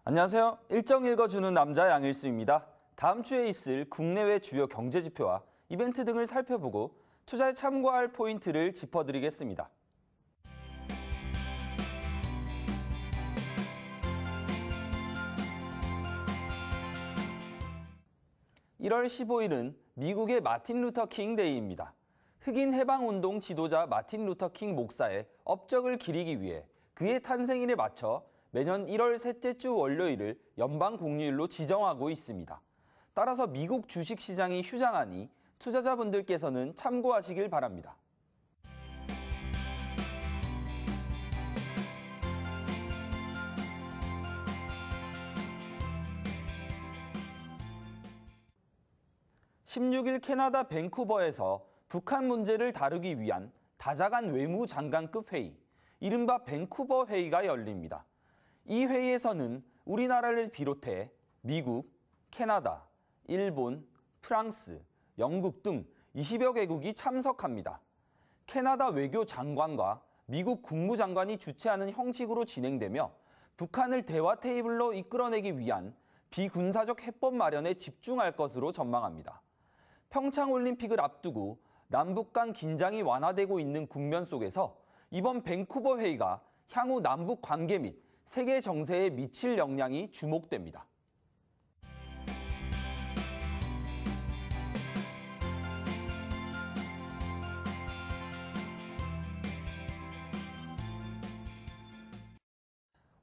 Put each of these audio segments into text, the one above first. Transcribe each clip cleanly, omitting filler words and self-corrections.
안녕하세요. 일정 읽어주는 남자 양일수입니다. 다음 주에 있을 국내외 주요 경제지표와 이벤트 등을 살펴보고 투자에 참고할 포인트를 짚어드리겠습니다. 1월 15일은 미국의 마틴 루터 킹 데이입니다. 흑인 해방운동 지도자 마틴 루터 킹 목사의 업적을 기리기 위해 그의 탄생일에 맞춰 매년 1월 셋째 주 월요일을 연방 공휴일로 지정하고 있습니다. 따라서 미국 주식시장이 휴장하니 투자자분들께서는 참고하시길 바랍니다. (16일) 캐나다 밴쿠버에서 북한 문제를 다루기 위한 다자간 외무장관급 회의, 이른바 밴쿠버 회의가 열립니다. 이 회의에서는 우리나라를 비롯해 미국, 캐나다, 일본, 프랑스, 영국 등 20여 개국이 참석합니다. 캐나다 외교장관과 미국 국무장관이 주최하는 형식으로 진행되며 북한을 대화 테이블로 이끌어내기 위한 비군사적 해법 마련에 집중할 것으로 전망합니다. 평창올림픽을 앞두고 남북 간 긴장이 완화되고 있는 국면 속에서 이번 밴쿠버 회의가 향후 남북 관계 및 세계 정세에 미칠 영향이 주목됩니다.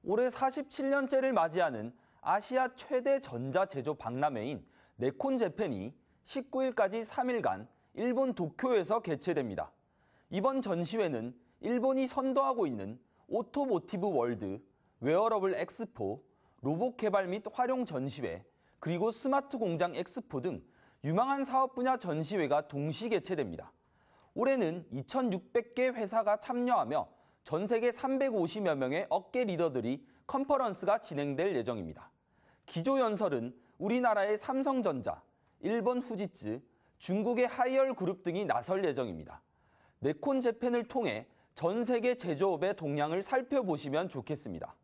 올해 47년째를 맞이하는 아시아 최대 전자제조 박람회인 네콘 재팬이 19일까지 3일간 일본 도쿄에서 개최됩니다. 이번 전시회는 일본이 선도하고 있는 오토모티브 월드, 웨어러블 엑스포, 로봇 개발 및 활용 전시회, 그리고 스마트 공장 엑스포 등 유망한 사업 분야 전시회가 동시 개최됩니다. 올해는 2,600개 회사가 참여하며 전 세계 350여 명의 업계 리더들이 컨퍼런스가 진행될 예정입니다. 기조연설은 우리나라의 삼성전자, 일본 후지츠, 중국의 하이얼 그룹 등이 나설 예정입니다. 네콘 재팬을 통해 전 세계 제조업의 동향을 살펴보시면 좋겠습니다.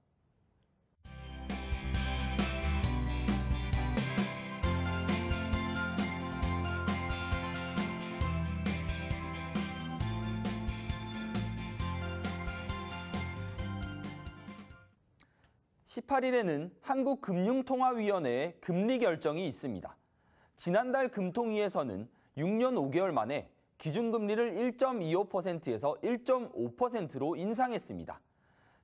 (18일에는) 한국금융통화위원회의 금리 결정이 있습니다. 지난달 금통위에서는 6년 5개월 만에 기준금리를 1.25%에서 1.5%로 인상했습니다.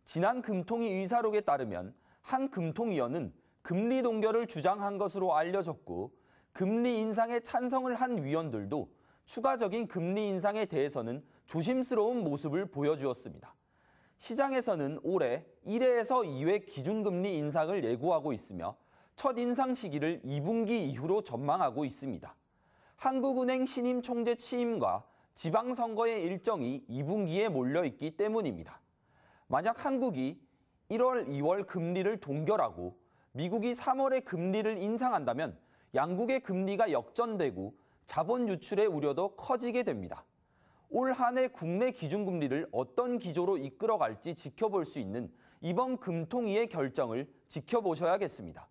지난 금통위 의사록에 따르면 한 금통위원은 금리 동결을 주장한 것으로 알려졌고, 금리 인상에 찬성을 한 위원들도 추가적인 금리 인상에 대해서는 조심스러운 모습을 보여주었습니다. 시장에서는 올해 1회에서 2회 기준금리 인상을 예고하고 있으며 첫 인상 시기를 2분기 이후로 전망하고 있습니다. 한국은행 신임 총재 취임과 지방선거의 일정이 2분기에 몰려있기 때문입니다. 만약 한국이 1월, 2월 금리를 동결하고 미국이 3월에 금리를 인상한다면 양국의 금리가 역전되고 자본 유출의 우려도 커지게 됩니다. 올 한 해 국내 기준금리를 어떤 기조로 이끌어갈지 지켜볼 수 있는 이번 금통위의 결정을 지켜보셔야겠습니다.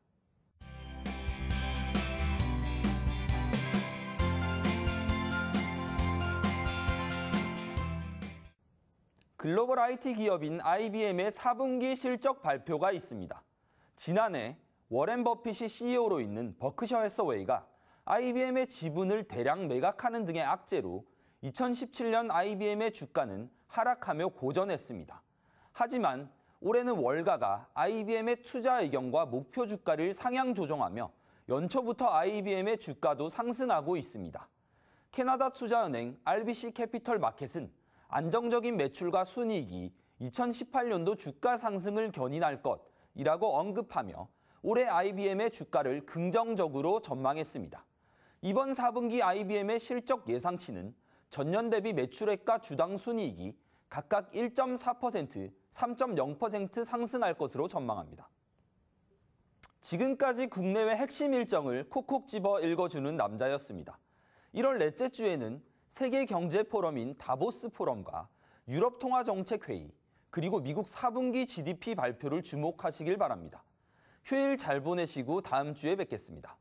글로벌 IT 기업인 IBM의 4분기 실적 발표가 있습니다. 지난해 워렌 버핏이 CEO로 있는 버크셔 해서웨이가 IBM의 지분을 대량 매각하는 등의 악재로 2017년 IBM의 주가는 하락하며 고전했습니다. 하지만 올해는 월가가 IBM의 투자 의견과 목표 주가를 상향 조정하며 연초부터 IBM의 주가도 상승하고 있습니다. 캐나다 투자은행 RBC 캐피털 마켓은 안정적인 매출과 순이익이 2018년도 주가 상승을 견인할 것이라고 언급하며 올해 IBM의 주가를 긍정적으로 전망했습니다. 이번 4분기 IBM의 실적 예상치는 전년 대비 매출액과 주당 순이익이 각각 1.4%, 3.0% 상승할 것으로 전망합니다. 지금까지 국내외 핵심 일정을 콕콕 집어 읽어주는 남자였습니다. 1월 넷째 주에는 세계 경제 포럼인 다보스 포럼과 유럽 통화 정책 회의, 그리고 미국 4분기 GDP 발표를 주목하시길 바랍니다. 휴일 잘 보내시고 다음 주에 뵙겠습니다.